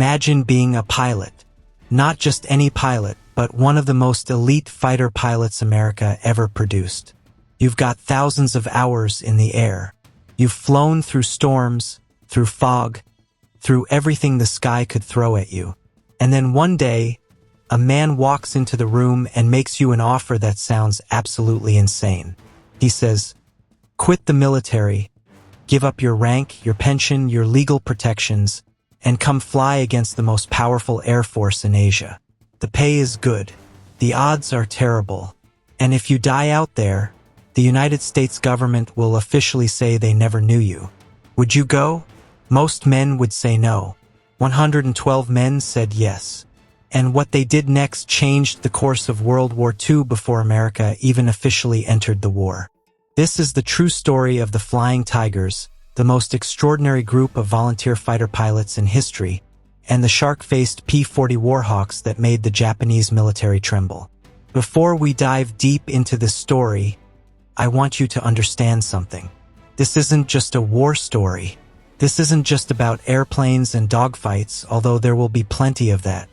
Imagine being a pilot. Not just any pilot, but one of the most elite fighter pilots America ever produced. You've got thousands of hours in the air. You've flown through storms, through fog, through everything the sky could throw at you. And then one day, a man walks into the room and makes you an offer that sounds absolutely insane. He says, "Quit the military, give up your rank, your pension, your legal protections, and come fly against the most powerful air force in Asia. The pay is good, the odds are terrible, and if you die out there, the United States government will officially say they never knew you. Would you go?" Most men would say no. 112 men said yes. And what they did next changed the course of World War II before America even officially entered the war. This is the true story of the Flying Tigers, the most extraordinary group of volunteer fighter pilots in history, and the shark-faced P-40 Warhawks that made the Japanese military tremble. Before we dive deep into this story, I want you to understand something. This isn't just a war story. This isn't just about airplanes and dogfights, although there will be plenty of that.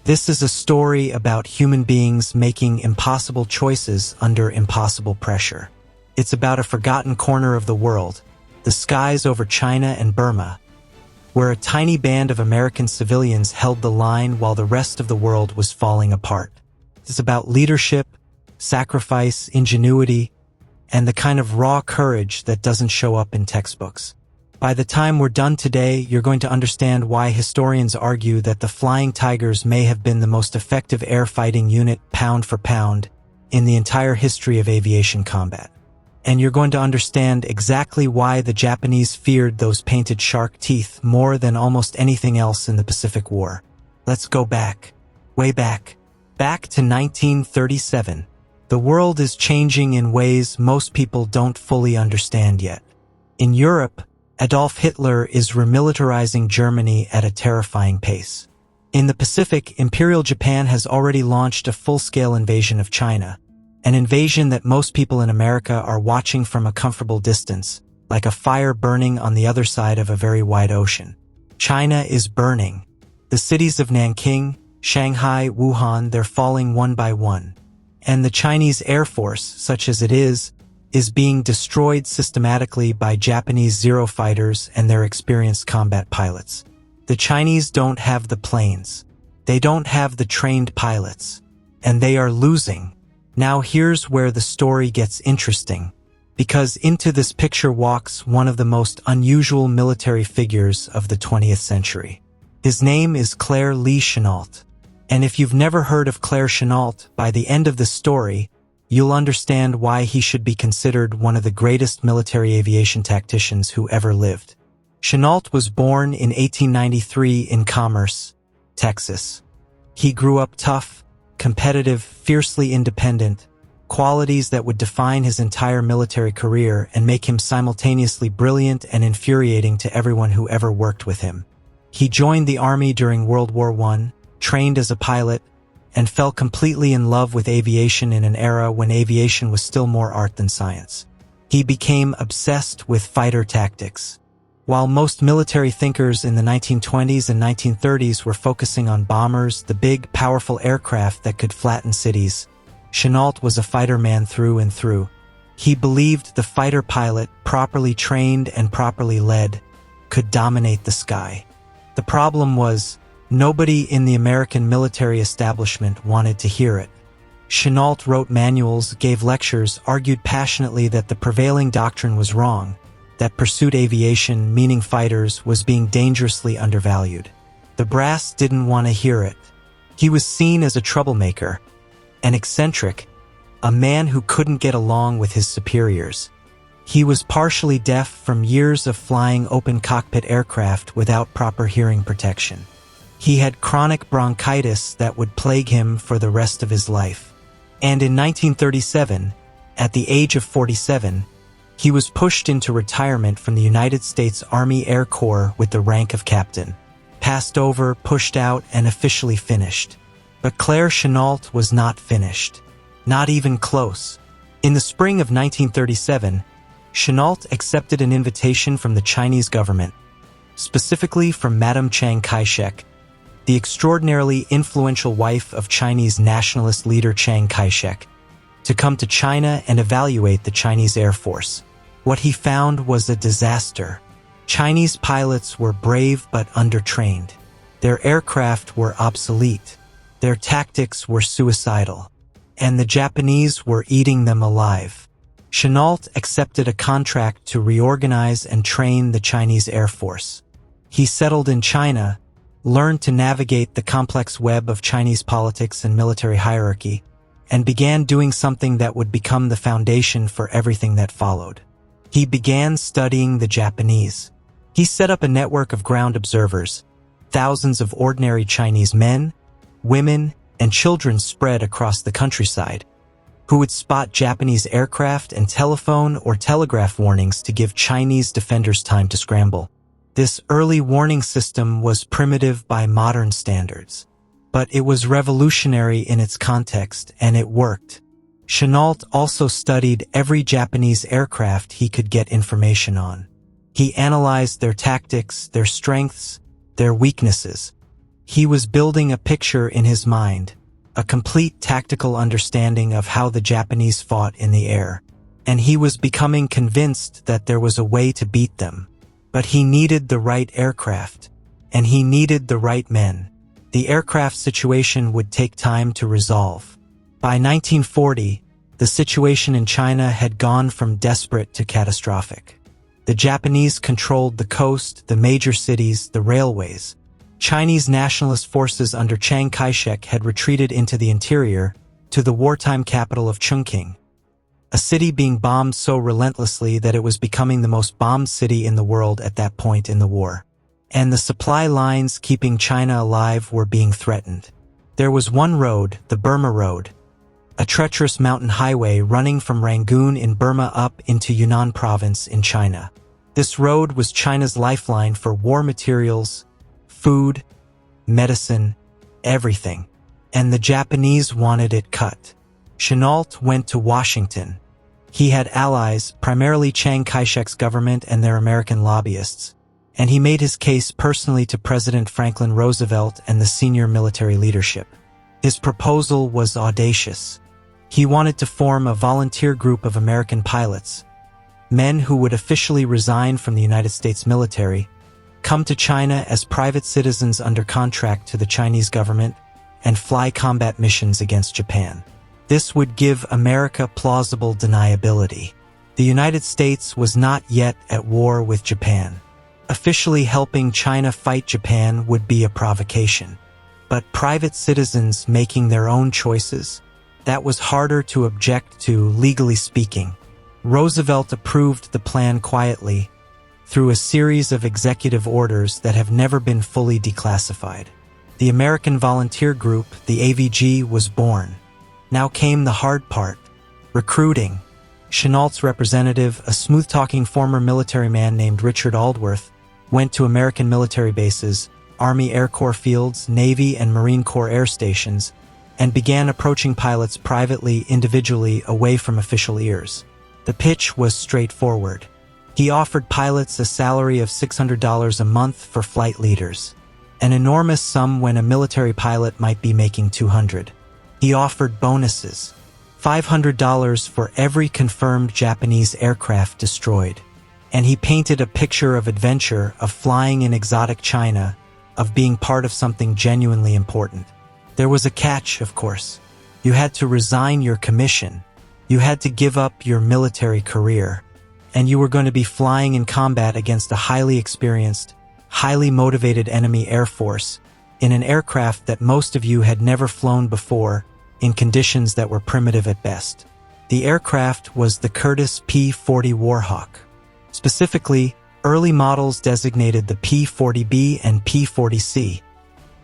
This is a story about human beings making impossible choices under impossible pressure. It's about a forgotten corner of the world, the skies over China and Burma, where a tiny band of American civilians held the line while the rest of the world was falling apart. It's about leadership, sacrifice, ingenuity, and the kind of raw courage that doesn't show up in textbooks. By the time we're done today, you're going to understand why historians argue that the Flying Tigers may have been the most effective air fighting unit, pound for pound, in the entire history of aviation combat. And you're going to understand exactly why the Japanese feared those painted shark teeth more than almost anything else in the Pacific War. Let's go back, way back, back to 1937. The world is changing in ways most people don't fully understand yet. In Europe, Adolf Hitler is remilitarizing Germany at a terrifying pace. In the Pacific, Imperial Japan has already launched a full-scale invasion of China, an invasion that most people in America are watching from a comfortable distance, like a fire burning on the other side of a very wide ocean. China is burning. The cities of Nanking, Shanghai, Wuhan, they're falling one by one. And the Chinese Air Force, such as it is being destroyed systematically by Japanese Zero fighters and their experienced combat pilots. The Chinese don't have the planes. They don't have the trained pilots. And they are losing. Now here's where the story gets interesting, because into this picture walks one of the most unusual military figures of the 20th century. His name is Claire Lee Chennault. And if you've never heard of Claire Chennault, by the end of the story, you'll understand why he should be considered one of the greatest military aviation tacticians who ever lived. Chennault was born in 1893 in Commerce, Texas. He grew up tough, competitive, fiercely independent, qualities that would define his entire military career and make him simultaneously brilliant and infuriating to everyone who ever worked with him. He joined the Army during World War I, trained as a pilot, and fell completely in love with aviation in an era when aviation was still more art than science. He became obsessed with fighter tactics. While most military thinkers in the 1920s and 1930s were focusing on bombers, the big, powerful aircraft that could flatten cities, Chennault was a fighter man through and through. He believed the fighter pilot, properly trained and properly led, could dominate the sky. The problem was, nobody in the American military establishment wanted to hear it. Chennault wrote manuals, gave lectures, argued passionately that the prevailing doctrine was wrong, that pursuit aviation, meaning fighters, was being dangerously undervalued. The brass didn't want to hear it. He was seen as a troublemaker, an eccentric, a man who couldn't get along with his superiors. He was partially deaf from years of flying open cockpit aircraft without proper hearing protection. He had chronic bronchitis that would plague him for the rest of his life. And in 1937, at the age of 47, he was pushed into retirement from the United States Army Air Corps with the rank of captain. Passed over, pushed out, and officially finished. But Claire Chennault was not finished. Not even close. In the spring of 1937, Chennault accepted an invitation from the Chinese government, specifically from Madame Chiang Kai-shek, the extraordinarily influential wife of Chinese nationalist leader Chiang Kai-shek, to come to China and evaluate the Chinese Air Force. What he found was a disaster. Chinese pilots were brave but undertrained. Their aircraft were obsolete. Their tactics were suicidal. And the Japanese were eating them alive. Chennault accepted a contract to reorganize and train the Chinese Air Force. He settled in China, learned to navigate the complex web of Chinese politics and military hierarchy, and began doing something that would become the foundation for everything that followed. He began studying the Japanese. He set up a network of ground observers, thousands of ordinary Chinese men, women, and children spread across the countryside, who would spot Japanese aircraft and telephone or telegraph warnings to give Chinese defenders time to scramble. This early warning system was primitive by modern standards, but it was revolutionary in its context, and it worked. Chennault also studied every Japanese aircraft he could get information on. He analyzed their tactics, their strengths, their weaknesses. He was building a picture in his mind, a complete tactical understanding of how the Japanese fought in the air, and he was becoming convinced that there was a way to beat them. But he needed the right aircraft, and he needed the right men. The aircraft situation would take time to resolve. By 1940, the situation in China had gone from desperate to catastrophic. The Japanese controlled the coast, the major cities, the railways. Chinese nationalist forces under Chiang Kai-shek had retreated into the interior, to the wartime capital of Chongqing, a city being bombed so relentlessly that it was becoming the most bombed city in the world at that point in the war. And the supply lines keeping China alive were being threatened. There was one road, the Burma Road, a treacherous mountain highway running from Rangoon in Burma up into Yunnan province in China. This road was China's lifeline for war materials, food, medicine, everything. And the Japanese wanted it cut. Chennault went to Washington. He had allies, primarily Chiang Kai-shek's government and their American lobbyists, and he made his case personally to President Franklin Roosevelt and the senior military leadership. His proposal was audacious. He wanted to form a volunteer group of American pilots, men who would officially resign from the United States military, come to China as private citizens under contract to the Chinese government, and fly combat missions against Japan. This would give America plausible deniability. The United States was not yet at war with Japan. Officially helping China fight Japan would be a provocation. But private citizens making their own choices, that was harder to object to, legally speaking. Roosevelt approved the plan quietly, through a series of executive orders that have never been fully declassified. The American Volunteer Group, the AVG, was born. Now came the hard part, recruiting. Chennault's representative, a smooth-talking former military man named Richard Aldworth, went to American military bases, Army Air Corps fields, Navy and Marine Corps air stations, and began approaching pilots privately, individually, away from official ears. The pitch was straightforward. He offered pilots a salary of $600 a month for flight leaders, an enormous sum when a military pilot might be making $200. He offered bonuses, $500 for every confirmed Japanese aircraft destroyed. And he painted a picture of adventure, of flying in exotic China, of being part of something genuinely important. There was a catch, of course. You had to resign your commission. You had to give up your military career. And you were going to be flying in combat against a highly experienced, highly motivated enemy air force in an aircraft that most of you had never flown before, in conditions that were primitive at best. The aircraft was the Curtiss P-40 Warhawk. Specifically, early models designated the P-40B and P-40C,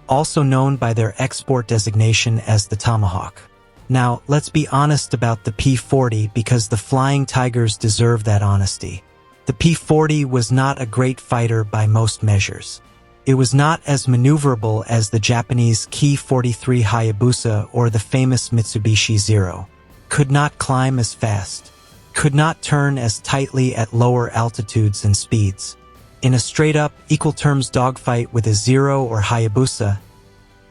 also known by their export designation as the Tomahawk. Now, let's be honest about the P-40 because the Flying Tigers deserve that honesty. The P-40 was not a great fighter by most measures. It was not as maneuverable as the Japanese Ki-43 Hayabusa or the famous Mitsubishi Zero, could not climb as fast, could not turn as tightly at lower altitudes and speeds. In a straight-up, equal-terms dogfight with a Zero or Hayabusa,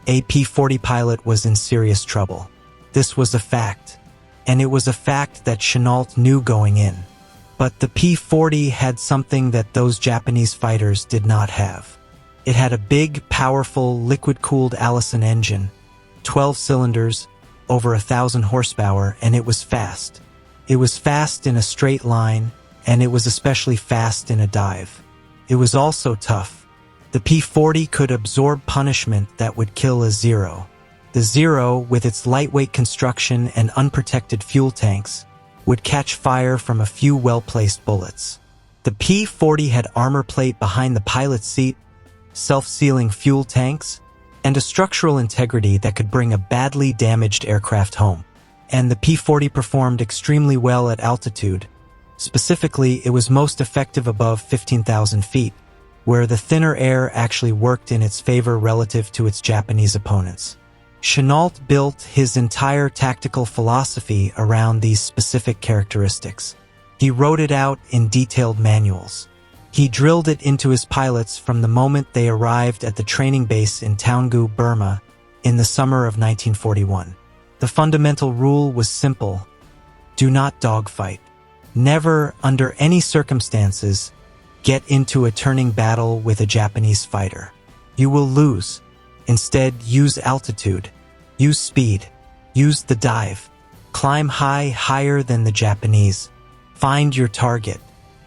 a P-40 pilot was in serious trouble. This was a fact, and it was a fact that Chenault knew going in. But the P-40 had something that those Japanese fighters did not have. It had a big, powerful, liquid-cooled Allison engine, 12 cylinders, over 1,000 horsepower, and it was fast. It was fast in a straight line, and it was especially fast in a dive. It was also tough. The P-40 could absorb punishment that would kill a Zero. The Zero, with its lightweight construction and unprotected fuel tanks, would catch fire from a few well-placed bullets. The P-40 had armor plate behind the pilot's seat, self-sealing fuel tanks, and a structural integrity that could bring a badly damaged aircraft home. And the P-40 performed extremely well at altitude. Specifically, it was most effective above 15,000 feet, where the thinner air actually worked in its favor relative to its Japanese opponents. Chenault built his entire tactical philosophy around these specific characteristics. He wrote it out in detailed manuals. He drilled it into his pilots from the moment they arrived at the training base in Taungoo, Burma, in the summer of 1941. The fundamental rule was simple: do not dogfight. Never, under any circumstances, get into a turning battle with a Japanese fighter. You will lose. Instead, use altitude, use speed, use the dive, climb higher than the Japanese, find your target,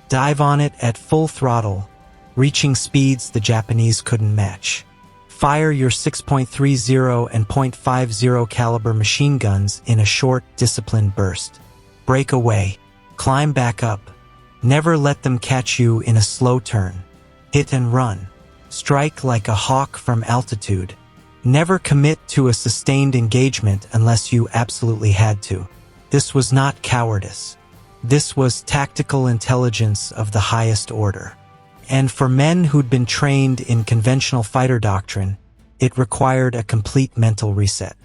dive on it at full throttle, reaching speeds the Japanese couldn't match. Fire your 6.30 and .50 caliber machine guns in a short, disciplined burst. Break away, climb back up. Never let them catch you in a slow turn. Hit and run. Strike like a hawk from altitude. Never commit to a sustained engagement unless you absolutely had to. This was not cowardice. This was tactical intelligence of the highest order. And for men who'd been trained in conventional fighter doctrine, it required a complete mental reset.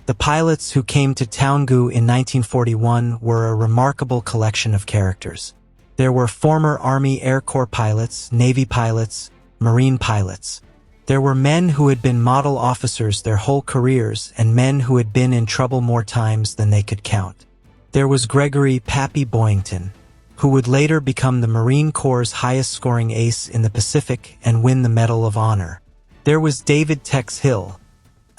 The pilots who came to Taungoo in 1941 were a remarkable collection of characters. There were former Army Air Corps pilots, Navy pilots, Marine pilots. There were men who had been model officers their whole careers and men who had been in trouble more times than they could count. There was Gregory "Pappy" Boyington, who would later become the Marine Corps' highest-scoring ace in the Pacific and win the Medal of Honor. There was David "Tex" Hill,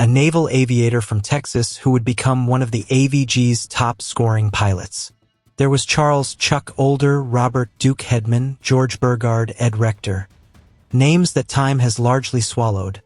a naval aviator from Texas who would become one of the AVG's top-scoring pilots. There was Charles "Chuck" Older, Robert "Duke" Hedman, George Burgard, Ed Rector. Names that time has largely swallowed,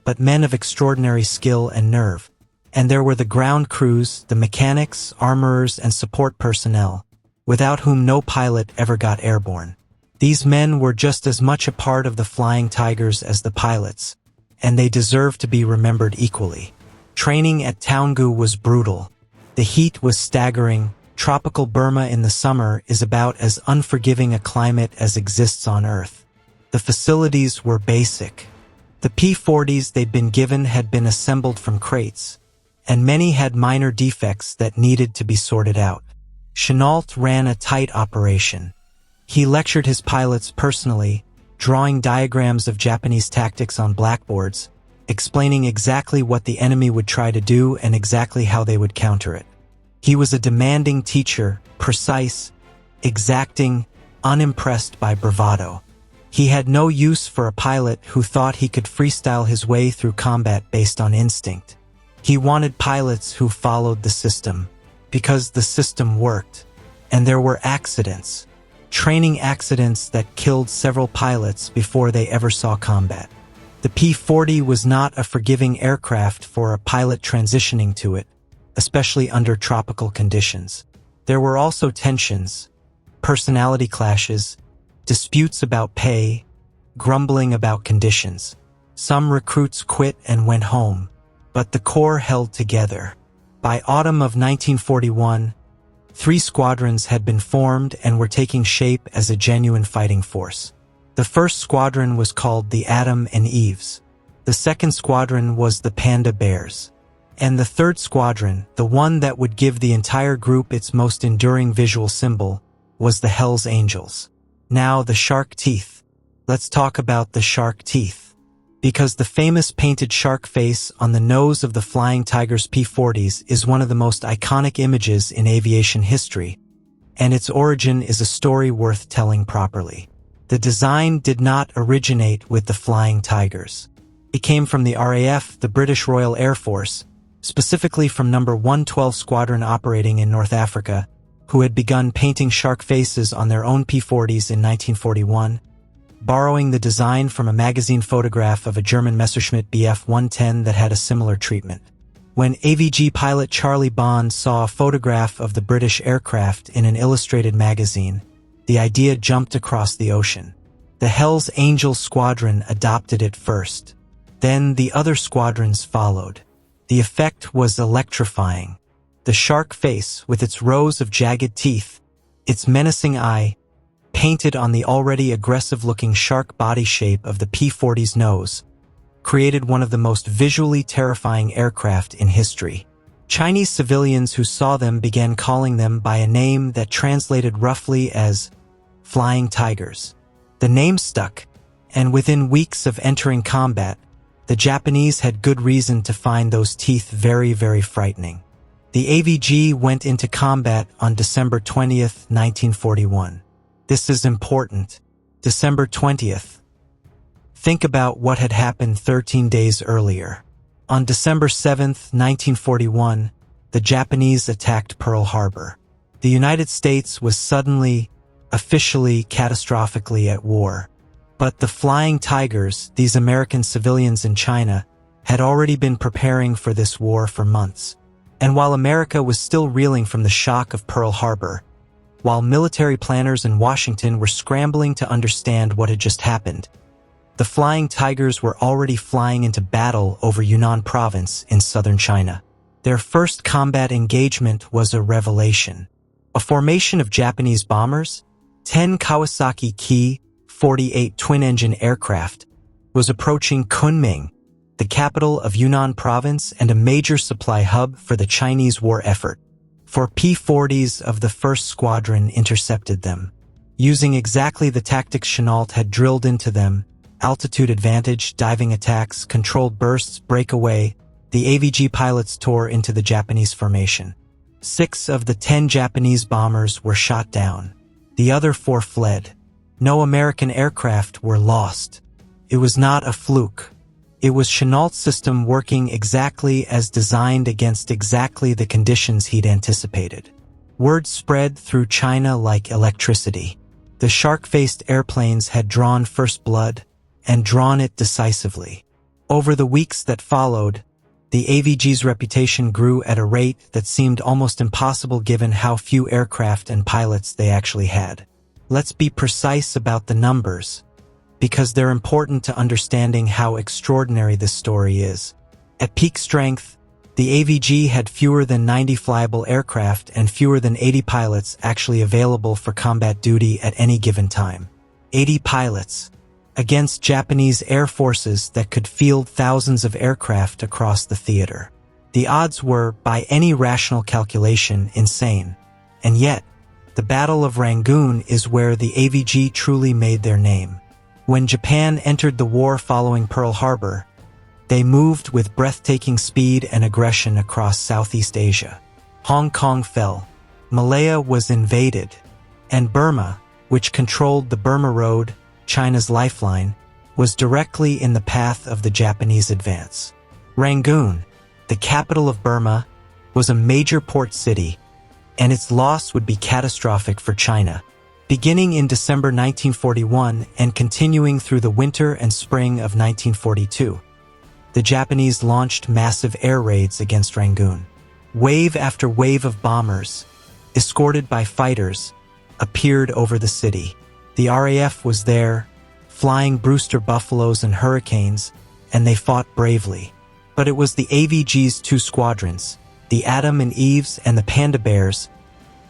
but men of extraordinary skill and nerve. And there were the ground crews, the mechanics, armorers, and support personnel, without whom no pilot ever got airborne. These men were just as much a part of the Flying Tigers as the pilots, and they deserve to be remembered equally. Training at Taungoo was brutal. The heat was staggering. Tropical Burma in the summer is about as unforgiving a climate as exists on Earth. The facilities were basic. The P-40s they'd been given had been assembled from crates, and many had minor defects that needed to be sorted out. Chenault ran a tight operation. He lectured his pilots personally, drawing diagrams of Japanese tactics on blackboards, explaining exactly what the enemy would try to do and exactly how they would counter it. He was a demanding teacher, precise, exacting, unimpressed by bravado. He had no use for a pilot who thought he could freestyle his way through combat based on instinct. He wanted pilots who followed the system, because the system worked. And there were accidents, training accidents that killed several pilots before they ever saw combat. The P-40 was not a forgiving aircraft for a pilot transitioning to it, especially under tropical conditions. There were also tensions, personality clashes, disputes about pay, grumbling about conditions. Some recruits quit and went home, but the Corps held together. By autumn of 1941, 3 squadrons had been formed and were taking shape as a genuine fighting force. The first squadron was called the Adam and Eves. The second squadron was the Panda Bears. And the third squadron, the one that would give the entire group its most enduring visual symbol, was the Hells Angels. Now the shark teeth. Let's talk about the shark teeth. Because the famous painted shark face on the nose of the Flying Tiger's P-40s is one of the most iconic images in aviation history, and its origin is a story worth telling properly. The design did not originate with the Flying Tigers. It came from the RAF, the British Royal Air Force, specifically from No. 112 Squadron operating in North Africa, who had begun painting shark faces on their own P-40s in 1941, borrowing the design from a magazine photograph of a German Messerschmitt Bf 110 that had a similar treatment. When AVG pilot Charlie Bond saw a photograph of the British aircraft in an illustrated magazine, the idea jumped across the ocean. The Hells Angels squadron adopted it first. Then the other squadrons followed. The effect was electrifying. The shark face, with its rows of jagged teeth, its menacing eye, painted on the already aggressive-looking shark body shape of the P-40's nose, created one of the most visually terrifying aircraft in history. Chinese civilians who saw them began calling them by a name that translated roughly as Flying Tigers. The name stuck, and within weeks of entering combat, the Japanese had good reason to find those teeth very, very frightening. The AVG went into combat on December 20th, 1941. This is important. December 20th. Think about what had happened 13 days earlier. On December 7th, 1941, the Japanese attacked Pearl Harbor. The United States was suddenly, officially, catastrophically at war. But the Flying Tigers, these American civilians in China, had already been preparing for this war for months. And while America was still reeling from the shock of Pearl Harbor, while military planners in Washington were scrambling to understand what had just happened, the Flying Tigers were already flying into battle over Yunnan province in southern China. Their first combat engagement was a revelation. A formation of Japanese bombers, 10 Kawasaki Ki-48 twin-engine aircraft, was approaching Kunming, the capital of Yunnan province and a major supply hub for the Chinese war effort. Four P-40s of the 1st Squadron intercepted them. Using exactly the tactics Chennault had drilled into them, altitude advantage, diving attacks, controlled bursts, breakaway, the AVG pilots tore into the Japanese formation. 6 of the 10 Japanese bombers were shot down. The other 4 fled. No American aircraft were lost. It was not a fluke. It was Chennault's system working exactly as designed against exactly the conditions he'd anticipated. Word spread through China like electricity. The shark-faced airplanes had drawn first blood, and drawn it decisively. Over the weeks that followed, the AVG's reputation grew at a rate that seemed almost impossible given how few aircraft and pilots they actually had. Let's be precise about the numbers, because they're important to understanding how extraordinary this story is. At peak strength, the AVG had fewer than 90 flyable aircraft and fewer than 80 pilots actually available for combat duty at any given time. 80 pilots, against Japanese air forces that could field thousands of aircraft across the theater. The odds were, by any rational calculation, insane. And yet, the Battle of Rangoon is where the AVG truly made their name. When Japan entered the war following Pearl Harbor, they moved with breathtaking speed and aggression across Southeast Asia. Hong Kong fell, Malaya was invaded, and Burma, which controlled the Burma Road, China's lifeline, was directly in the path of the Japanese advance. Rangoon, the capital of Burma, was a major port city, and its loss would be catastrophic for China. Beginning in December 1941 and continuing through the winter and spring of 1942, the Japanese launched massive air raids against Rangoon. Wave after wave of bombers, escorted by fighters, appeared over the city. The RAF was there, flying Brewster Buffaloes and Hurricanes, and they fought bravely. But it was the AVG's 2 squadrons, the Adam and Eves and the Panda Bears,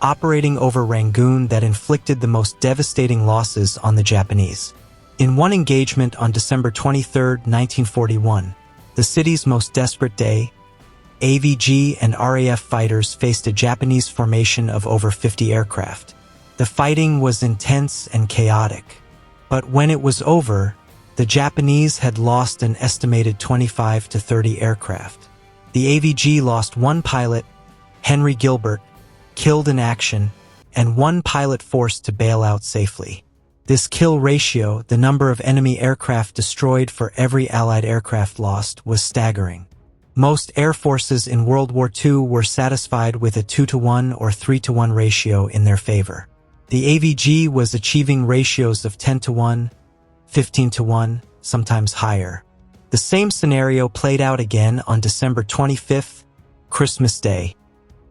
operating over Rangoon that inflicted the most devastating losses on the Japanese. In one engagement on December 23, 1941, the city's most desperate day, AVG and RAF fighters faced a Japanese formation of over 50 aircraft. The fighting was intense and chaotic. But when it was over, The Japanese had lost an estimated 25 to 30 aircraft. The AVG lost one pilot, Henry Gilbert, killed in action, and one pilot forced to bail out safely. This kill ratio, the number of enemy aircraft destroyed for every Allied aircraft lost, was staggering. Most air forces in World War II were satisfied with a 2-to-1 or 3-to-1 ratio in their favor. The AVG was achieving ratios of 10-to-1, 15-to-1, sometimes higher. The same scenario played out again on December 25th, Christmas Day,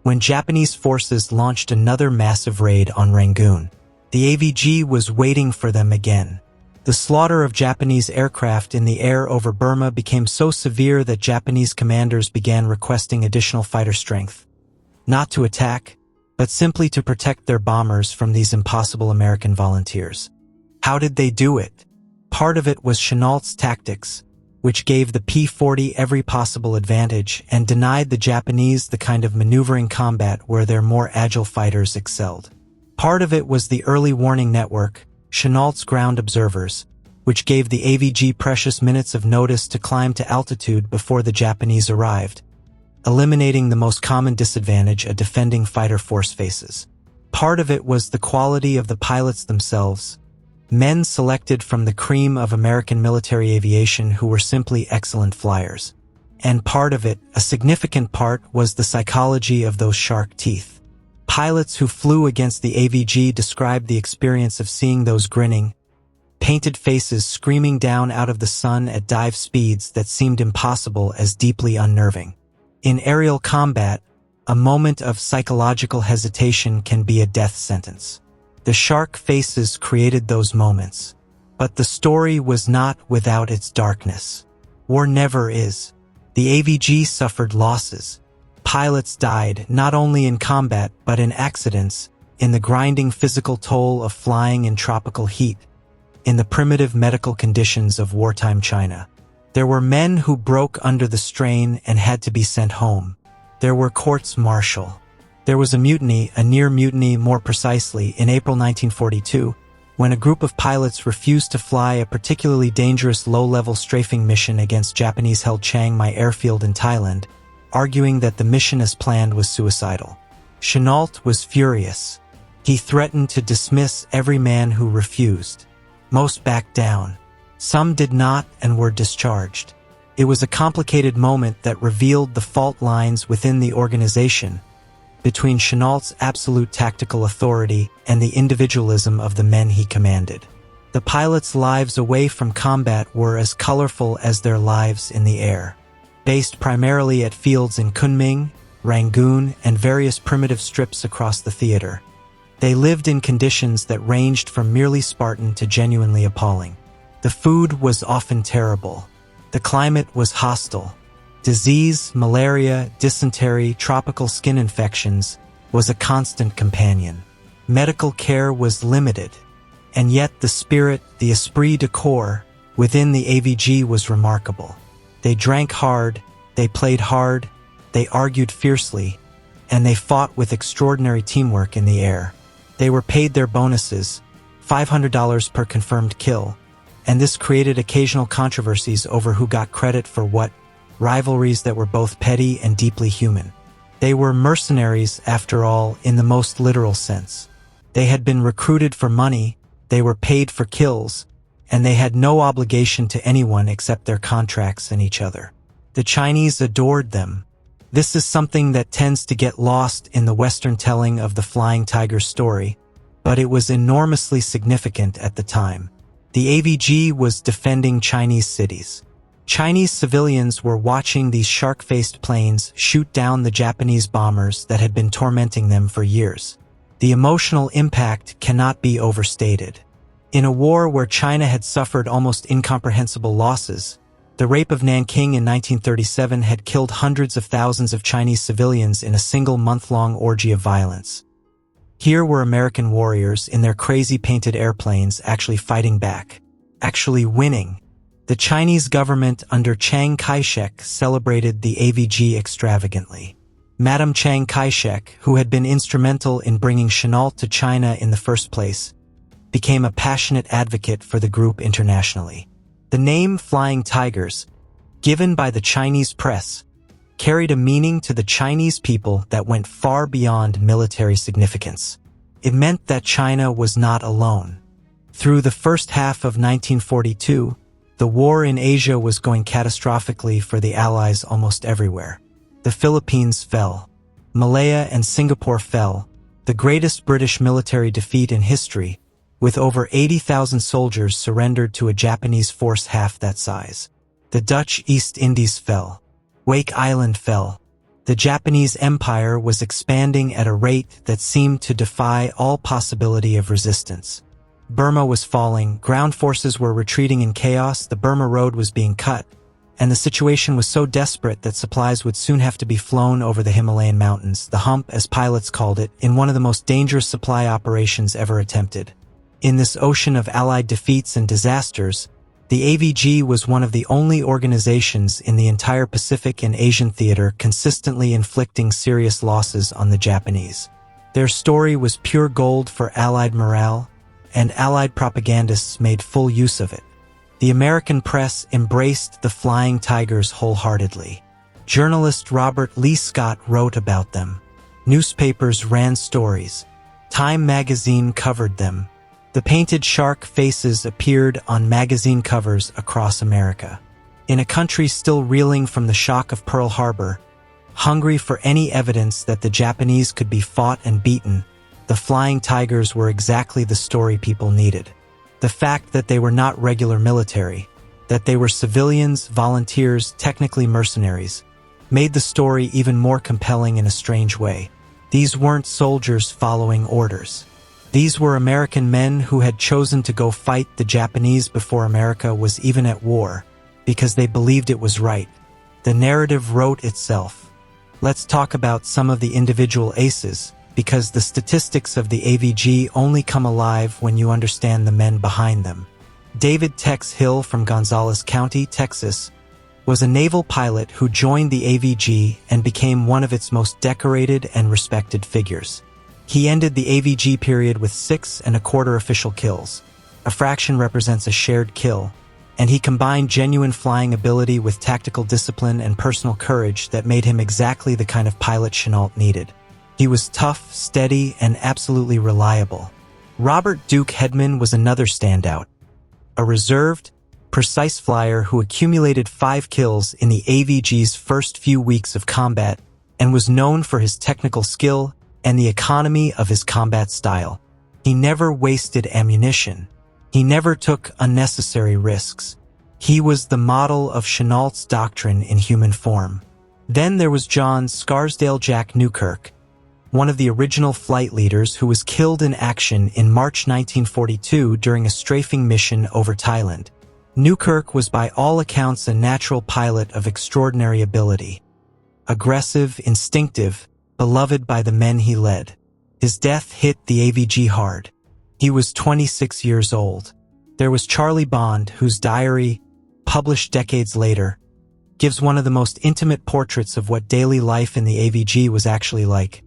when Japanese forces launched another massive raid on Rangoon. The AVG was waiting for them again. The slaughter of Japanese aircraft in the air over Burma became so severe that Japanese commanders began requesting additional fighter strength. Not to attack, but simply to protect their bombers from these impossible American volunteers. How did they do it? Part of it was Chennault's tactics, which gave the P-40 every possible advantage and denied the Japanese the kind of maneuvering combat where their more agile fighters excelled. Part of it was the early warning network, Chennault's ground observers, which gave the AVG precious minutes of notice to climb to altitude before the Japanese arrived, eliminating the most common disadvantage a defending fighter force faces. Part of it was the quality of the pilots themselves, men selected from the cream of American military aviation who were simply excellent flyers. And part of it, a significant part, was the psychology of those shark teeth. Pilots who flew against the AVG described the experience of seeing those grinning, painted faces screaming down out of the sun at dive speeds that seemed impossible as deeply unnerving. In aerial combat, a moment of psychological hesitation can be a death sentence. The shark faces created those moments. But the story was not without its darkness. War never is. The AVG suffered losses. Pilots died not only in combat but in accidents, in the grinding physical toll of flying in tropical heat, in the primitive medical conditions of wartime China. There were men who broke under the strain and had to be sent home. There were courts-martial. There was a mutiny, a near mutiny more precisely, in April 1942, when a group of pilots refused to fly a particularly dangerous low-level strafing mission against Japanese-held Chiang Mai airfield in Thailand, arguing that the mission as planned was suicidal. Chennault was furious. He threatened to dismiss every man who refused. Most backed down. Some did not and were discharged. It was a complicated moment that revealed the fault lines within the organization, between Chennault's absolute tactical authority and the individualism of the men he commanded. The pilots' lives away from combat were as colorful as their lives in the air. Based primarily at fields in Kunming, Rangoon, and various primitive strips across the theater. They lived in conditions that ranged from merely Spartan to genuinely appalling. The food was often terrible. The climate was hostile. Disease, malaria, dysentery, tropical skin infections was a constant companion. Medical care was limited, and yet the spirit, the esprit de corps, within the AVG was remarkable. They drank hard, they played hard, they argued fiercely, and they fought with extraordinary teamwork in the air. They were paid their bonuses, $500 per confirmed kill, and this created occasional controversies over who got credit for what, rivalries that were both petty and deeply human. They were mercenaries, after all, in the most literal sense. They had been recruited for money, they were paid for kills, and they had no obligation to anyone except their contracts and each other. The Chinese adored them. This is something that tends to get lost in the Western telling of the Flying Tiger story, but it was enormously significant at the time. The AVG was defending Chinese cities. Chinese civilians were watching these shark-faced planes shoot down the Japanese bombers that had been tormenting them for years. The emotional impact cannot be overstated. In a war where China had suffered almost incomprehensible losses, the rape of Nanking in 1937 had killed hundreds of thousands of Chinese civilians in a single month-long orgy of violence. Here were American warriors in their crazy painted airplanes actually fighting back, actually winning. The Chinese government under Chiang Kai-shek celebrated the AVG extravagantly. Madame Chiang Kai-shek, who had been instrumental in bringing Chennault to China in the first place, became a passionate advocate for the group internationally. The name Flying Tigers, given by the Chinese press, carried a meaning to the Chinese people that went far beyond military significance. It meant that China was not alone. Through the first half of 1942, the war in Asia was going catastrophically for the Allies almost everywhere. The Philippines fell. Malaya and Singapore fell, the greatest British military defeat in history, with over 80,000 soldiers surrendered to a Japanese force half that size. The Dutch East Indies fell. Wake Island fell. The Japanese Empire was expanding at a rate that seemed to defy all possibility of resistance. Burma was falling, ground forces were retreating in chaos, the Burma Road was being cut, and the situation was so desperate that supplies would soon have to be flown over the Himalayan mountains, the hump as pilots called it, in one of the most dangerous supply operations ever attempted. In this ocean of Allied defeats and disasters, the AVG was one of the only organizations in the entire Pacific and Asian theater consistently inflicting serious losses on the Japanese. Their story was pure gold for Allied morale, and Allied propagandists made full use of it. The American press embraced the Flying Tigers wholeheartedly. Journalist Robert Lee Scott wrote about them. Newspapers ran stories. Time magazine covered them. The painted shark faces appeared on magazine covers across America. In a country still reeling from the shock of Pearl Harbor, hungry for any evidence that the Japanese could be fought and beaten, the Flying Tigers were exactly the story people needed. The fact that they were not regular military, that they were civilians, volunteers, technically mercenaries, made the story even more compelling in a strange way. These weren't soldiers following orders. These were American men who had chosen to go fight the Japanese before America was even at war, because they believed it was right. The narrative wrote itself. Let's talk about some of the individual aces, because the statistics of the AVG only come alive when you understand the men behind them. David Tex Hill from Gonzales County, Texas, was a naval pilot who joined the AVG and became one of its most decorated and respected figures. He ended the AVG period with 6 1/4 official kills. A fraction represents a shared kill, and he combined genuine flying ability with tactical discipline and personal courage that made him exactly the kind of pilot Chenault needed. He was tough, steady, and absolutely reliable. Robert Duke Hedman was another standout. A reserved, precise flyer who accumulated 5 kills in the AVG's first few weeks of combat and was known for his technical skill and the economy of his combat style. He never wasted ammunition. He never took unnecessary risks. He was the model of Chenault's doctrine in human form. Then there was John Scarsdale Jack Newkirk, one of the original flight leaders who was killed in action in March 1942 during a strafing mission over Thailand. Newkirk was by all accounts a natural pilot of extraordinary ability. Aggressive, instinctive, beloved by the men he led. His death hit the AVG hard. He was 26 years old. There was Charlie Bond, whose diary, published decades later, gives one of the most intimate portraits of what daily life in the AVG was actually like.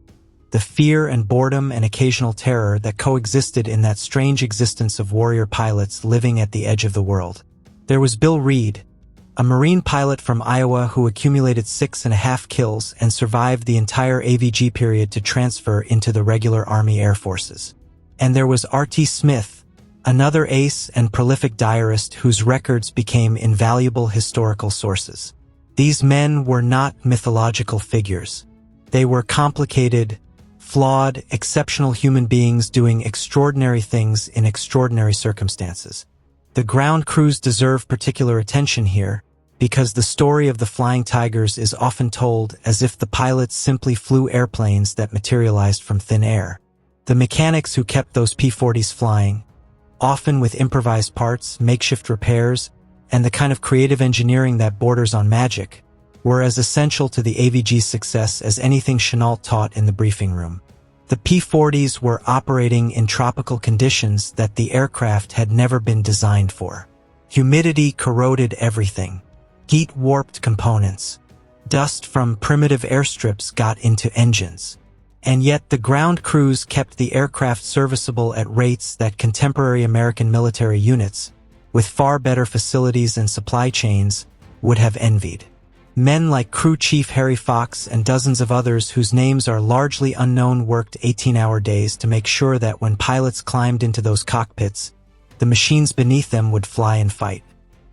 The fear and boredom and occasional terror that coexisted in that strange existence of warrior pilots living at the edge of the world. There was Bill Reed, a Marine pilot from Iowa who accumulated 6 1/2 kills and survived the entire AVG period to transfer into the regular Army Air Forces. And there was R.T. Smith, another ace and prolific diarist whose records became invaluable historical sources. These men were not mythological figures. They were complicated, flawed, exceptional human beings doing extraordinary things in extraordinary circumstances. The ground crews deserve particular attention here, because the story of the Flying Tigers is often told as if the pilots simply flew airplanes that materialized from thin air. The mechanics who kept those P-40s flying, often with improvised parts, makeshift repairs, and the kind of creative engineering that borders on magic, were as essential to the AVG's success as anything Chenault taught in the briefing room. The P-40s were operating in tropical conditions that the aircraft had never been designed for. Humidity corroded everything. Heat warped components. Dust from primitive airstrips got into engines. And yet the ground crews kept the aircraft serviceable at rates that contemporary American military units, with far better facilities and supply chains, would have envied. Men like Crew Chief Harry Fox and dozens of others whose names are largely unknown worked 18-hour days to make sure that when pilots climbed into those cockpits, the machines beneath them would fly and fight.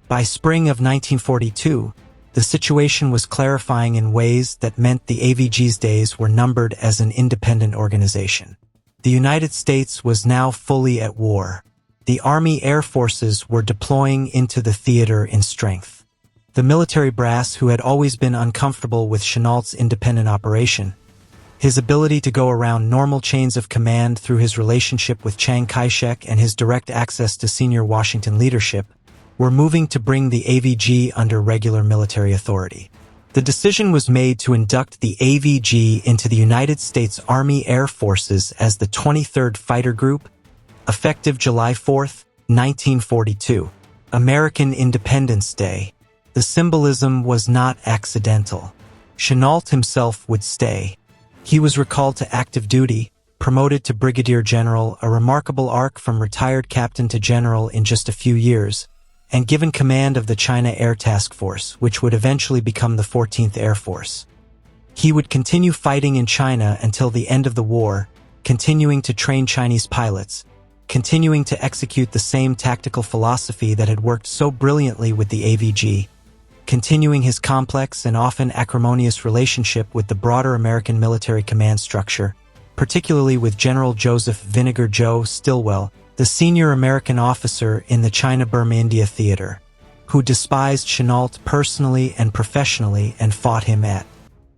By spring of 1942, the situation was clarifying in ways that meant the AVG's days were numbered as an independent organization. The United States was now fully at war. The Army Air Forces were deploying into the theater in strength. The military brass, who had always been uncomfortable with Chennault's independent operation, his ability to go around normal chains of command through his relationship with Chiang Kai-shek and his direct access to senior Washington leadership, were moving to bring the AVG under regular military authority. The decision was made to induct the AVG into the United States Army Air Forces as the 23rd Fighter Group, effective July 4, 1942, American Independence Day. The symbolism was not accidental. Chennault himself would stay. He was recalled to active duty, promoted to brigadier general, a remarkable arc from retired captain to general in just a few years, and given command of the China Air Task Force, which would eventually become the 14th Air Force. He would continue fighting in China until the end of the war, continuing to train Chinese pilots, continuing to execute the same tactical philosophy that had worked so brilliantly with the AVG, continuing his complex and often acrimonious relationship with the broader American military command structure, particularly with General Joseph Vinegar Joe Stilwell, the senior American officer in the China-Burma-India theater, who despised Chennault personally and professionally and fought him at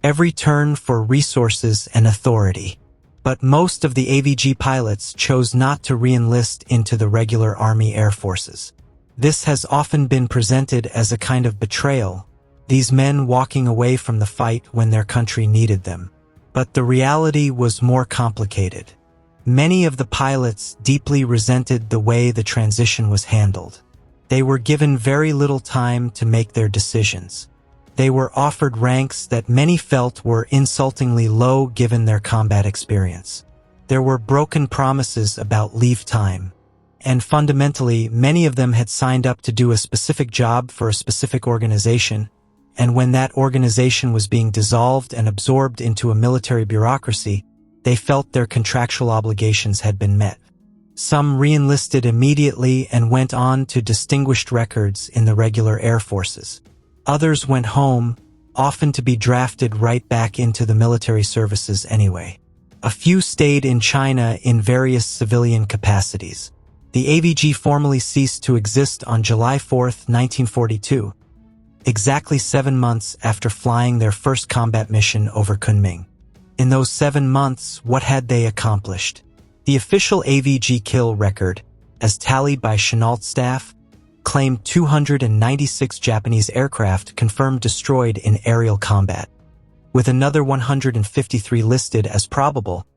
every turn for resources and authority. But most of the AVG pilots chose not to re-enlist into the regular Army Air Forces. This has often been presented as a kind of betrayal, these men walking away from the fight when their country needed them. But the reality was more complicated. Many of the pilots deeply resented the way the transition was handled. They were given very little time to make their decisions. They were offered ranks that many felt were insultingly low given their combat experience. There were broken promises about leave time. And fundamentally, many of them had signed up to do a specific job for a specific organization, and when that organization was being dissolved and absorbed into a military bureaucracy, they felt their contractual obligations had been met. Some re-enlisted immediately and went on to distinguished records in the regular air forces. Others went home, often to be drafted right back into the military services anyway. A few stayed in China in various civilian capacities. The AVG formally ceased to exist on July 4, 1942, exactly 7 months after flying their first combat mission over Kunming. In those 7 months, what had they accomplished? The official AVG kill record, as tallied by Chennault's staff, claimed 296 Japanese aircraft confirmed destroyed in aerial combat, with another 153 listed as probable,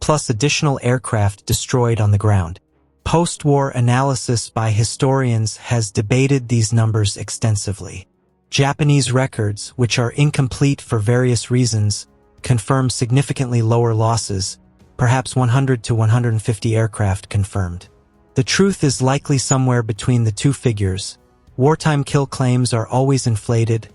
plus additional aircraft destroyed on the ground. Post-war analysis by historians has debated these numbers extensively. Japanese records, which are incomplete for various reasons, confirm significantly lower losses, perhaps 100 to 150 aircraft confirmed. The truth is likely somewhere between the two figures. Wartime kill claims are always inflated,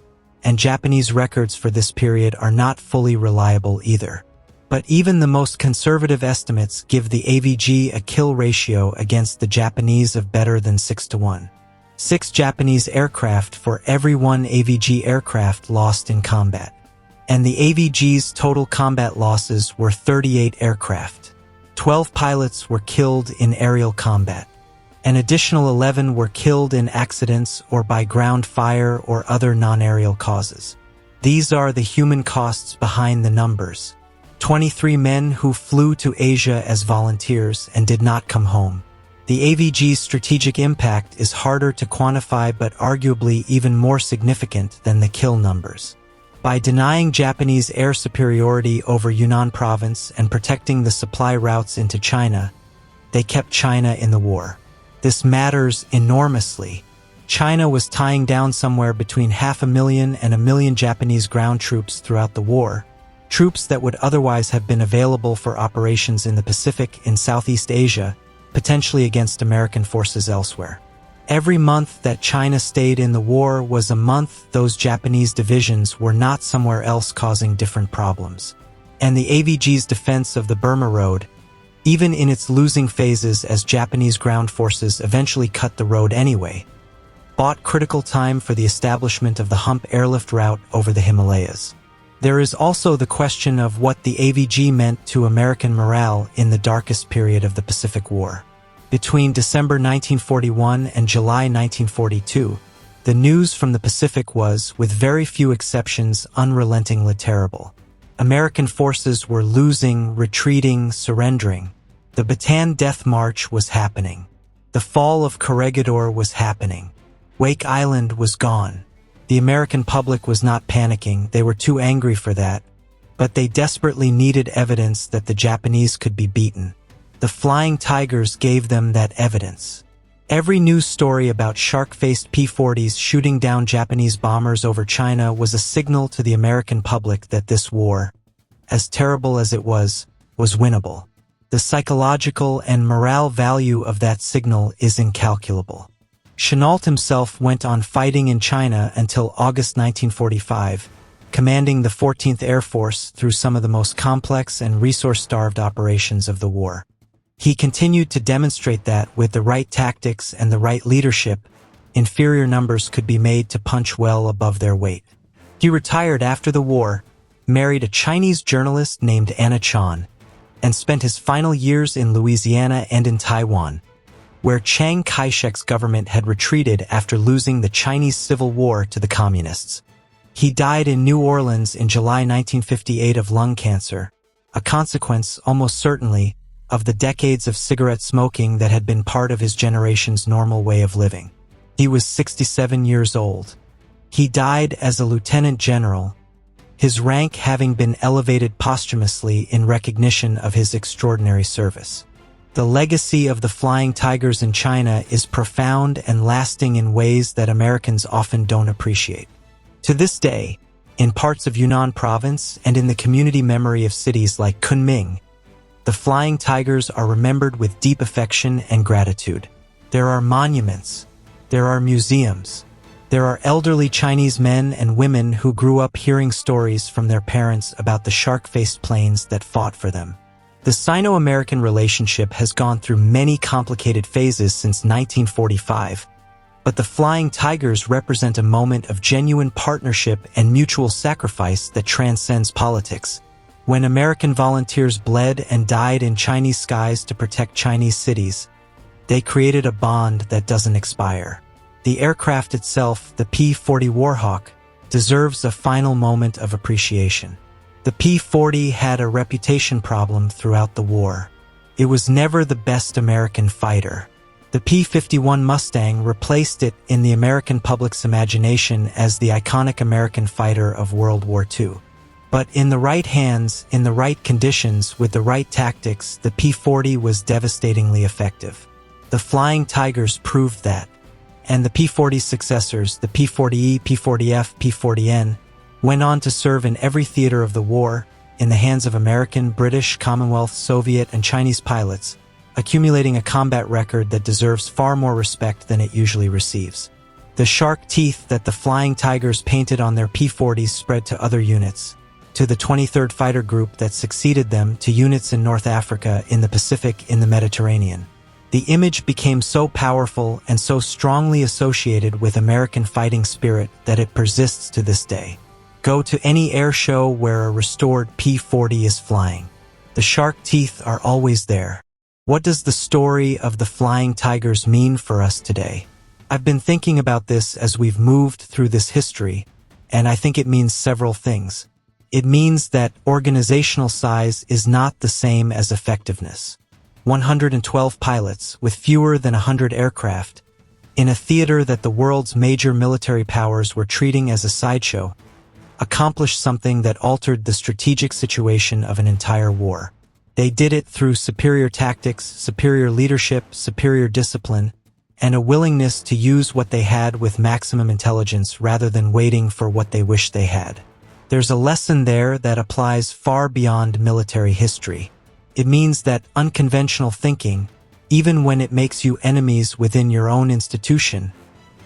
and Japanese records for this period are not fully reliable either. But even the most conservative estimates give the AVG a kill ratio against the Japanese of better than 6 to 1. 6 Japanese aircraft for every 1 AVG aircraft lost in combat. And the AVG's total combat losses were 38 aircraft. 12 pilots were killed in aerial combat. An additional 11 were killed in accidents or by ground fire or other non-aerial causes. These are the human costs behind the numbers. 23 men who flew to Asia as volunteers and did not come home. The AVG's strategic impact is harder to quantify but arguably even more significant than the kill numbers. By denying Japanese air superiority over Yunnan province and protecting the supply routes into China, they kept China in the war. This matters enormously. China was tying down somewhere between 500,000 and 1 million Japanese ground troops throughout the war, troops that would otherwise have been available for operations in the Pacific in Southeast Asia, potentially against American forces elsewhere. Every month that China stayed in the war was a month those Japanese divisions were not somewhere else causing different problems. And the AVG's defense of the Burma Road, even in its losing phases as Japanese ground forces eventually cut the road anyway, bought critical time for the establishment of the hump airlift route over the Himalayas. There is also the question of what the AVG meant to American morale in the darkest period of the Pacific War. Between December 1941 and July 1942, the news from the Pacific was, with very few exceptions, unrelentingly terrible. American forces were losing, retreating, surrendering. The Bataan Death March was happening. The fall of Corregidor was happening. Wake Island was gone. The American public was not panicking, they were too angry for that, but they desperately needed evidence that the Japanese could be beaten. The Flying Tigers gave them that evidence. Every news story about shark-faced P-40s shooting down Japanese bombers over China was a signal to the American public that this war, as terrible as it was winnable. The psychological and morale value of that signal is incalculable. Chennault himself went on fighting in China until August 1945, commanding the 14th Air Force through some of the most complex and resource-starved operations of the war. He continued to demonstrate that with the right tactics and the right leadership, inferior numbers could be made to punch well above their weight. He retired after the war, married a Chinese journalist named Anna Chan, and spent his final years in Louisiana and in Taiwan, where Chiang Kai-shek's government had retreated after losing the Chinese Civil War to the Communists. He died in New Orleans in July 1958 of lung cancer, a consequence, almost certainly, of the decades of cigarette smoking that had been part of his generation's normal way of living. He was 67 years old. He died as a lieutenant general, his rank having been elevated posthumously in recognition of his extraordinary service. The legacy of the Flying Tigers in China is profound and lasting in ways that Americans often don't appreciate. To this day, in parts of Yunnan province and in the community memory of cities like Kunming, the Flying Tigers are remembered with deep affection and gratitude. There are monuments, there are museums, there are elderly Chinese men and women who grew up hearing stories from their parents about the shark-faced planes that fought for them. The Sino-American relationship has gone through many complicated phases since 1945, but the Flying Tigers represent a moment of genuine partnership and mutual sacrifice that transcends politics. When American volunteers bled and died in Chinese skies to protect Chinese cities, they created a bond that doesn't expire. The aircraft itself, the P-40 Warhawk, deserves a final moment of appreciation. The P-40 had a reputation problem throughout the war. It was never the best American fighter. The P-51 Mustang replaced it in the American public's imagination as the iconic American fighter of World War II. But in the right hands, in the right conditions, with the right tactics, the P-40 was devastatingly effective. The Flying Tigers proved that. And the P-40's successors, the P-40E, P-40F, P-40N, went on to serve in every theater of the war, in the hands of American, British, Commonwealth, Soviet, and Chinese pilots, accumulating a combat record that deserves far more respect than it usually receives. The shark teeth that the Flying Tigers painted on their P-40s spread to other units, to the 23rd Fighter Group that succeeded them, to units in North Africa, in the Pacific, in the Mediterranean. The image became so powerful and so strongly associated with American fighting spirit that it persists to this day. Go to any air show where a restored P-40 is flying. The shark teeth are always there. What does the story of the Flying Tigers mean for us today? I've been thinking about this as we've moved through this history, and I think it means several things. It means that organizational size is not the same as effectiveness. 112 pilots, with fewer than 100 aircraft, in a theater that the world's major military powers were treating as a sideshow, accomplished something that altered the strategic situation of an entire war. They did it through superior tactics, superior leadership, superior discipline, and a willingness to use what they had with maximum intelligence rather than waiting for what they wished they had. There's a lesson there that applies far beyond military history. It means that unconventional thinking, even when it makes you enemies within your own institution,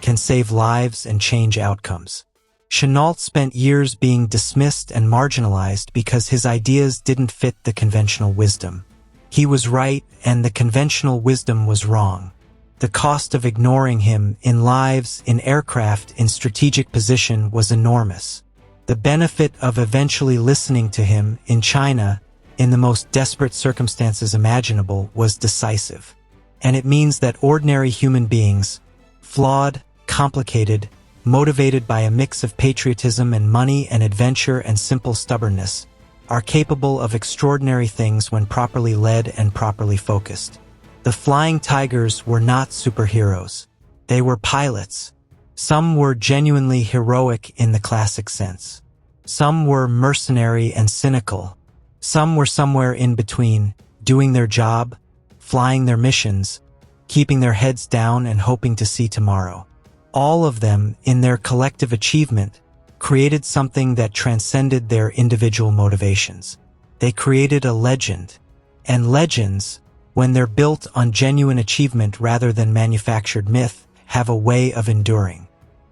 can save lives and change outcomes. Chenault spent years being dismissed and marginalized because his ideas didn't fit the conventional wisdom. He was right and the conventional wisdom was wrong. The cost of ignoring him in lives, in aircraft, in strategic position was enormous. The benefit of eventually listening to him in China, in the most desperate circumstances imaginable, was decisive. And it means that ordinary human beings, flawed, complicated, motivated by a mix of patriotism and money and adventure and simple stubbornness, are capable of extraordinary things when properly led and properly focused. The Flying Tigers were not superheroes. They were pilots. Some were genuinely heroic in the classic sense. Some were mercenary and cynical. Some were somewhere in between, doing their job, flying their missions, keeping their heads down and hoping to see tomorrow. All of them, in their collective achievement, created something that transcended their individual motivations. They created a legend. And legends, when they're built on genuine achievement rather than manufactured myth, have a way of enduring.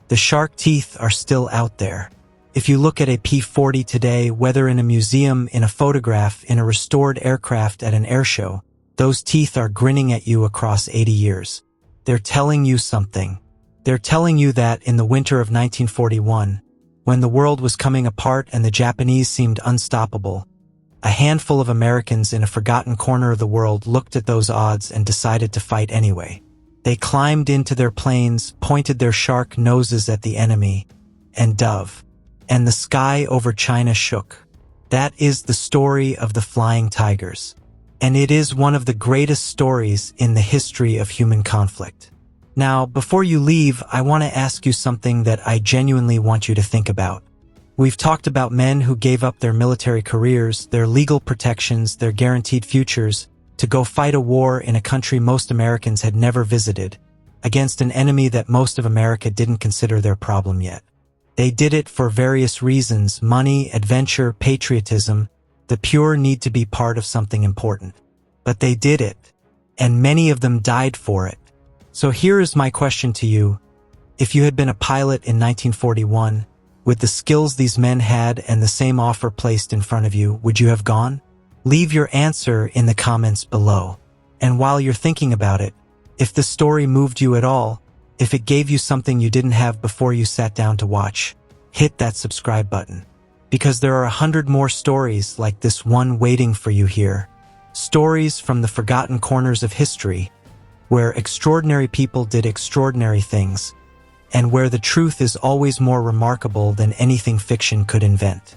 The shark teeth are still out there. If you look at a P-40 today, whether in a museum, in a photograph, in a restored aircraft at an airshow, those teeth are grinning at you across 80 years. They're telling you something. They're telling you that in the winter of 1941, when the world was coming apart and the Japanese seemed unstoppable, a handful of Americans in a forgotten corner of the world looked at those odds and decided to fight anyway. They climbed into their planes, pointed their shark noses at the enemy, and dove. And the sky over China shook. That is the story of the Flying Tigers. And it is one of the greatest stories in the history of human conflict. Now, before you leave, I want to ask you something that I genuinely want you to think about. We've talked about men who gave up their military careers, their legal protections, their guaranteed futures, to go fight a war in a country most Americans had never visited, against an enemy that most of America didn't consider their problem yet. They did it for various reasons: money, adventure, patriotism, the pure need to be part of something important. But they did it, and many of them died for it. So here is my question to you. If you had been a pilot in 1941, with the skills these men had and the same offer placed in front of you, would you have gone? Leave your answer in the comments below. And while you're thinking about it, if the story moved you at all, if it gave you something you didn't have before you sat down to watch, hit that subscribe button. Because there are 100 more stories like this one waiting for you here. Stories from the forgotten corners of history, where extraordinary people did extraordinary things, and where the truth is always more remarkable than anything fiction could invent.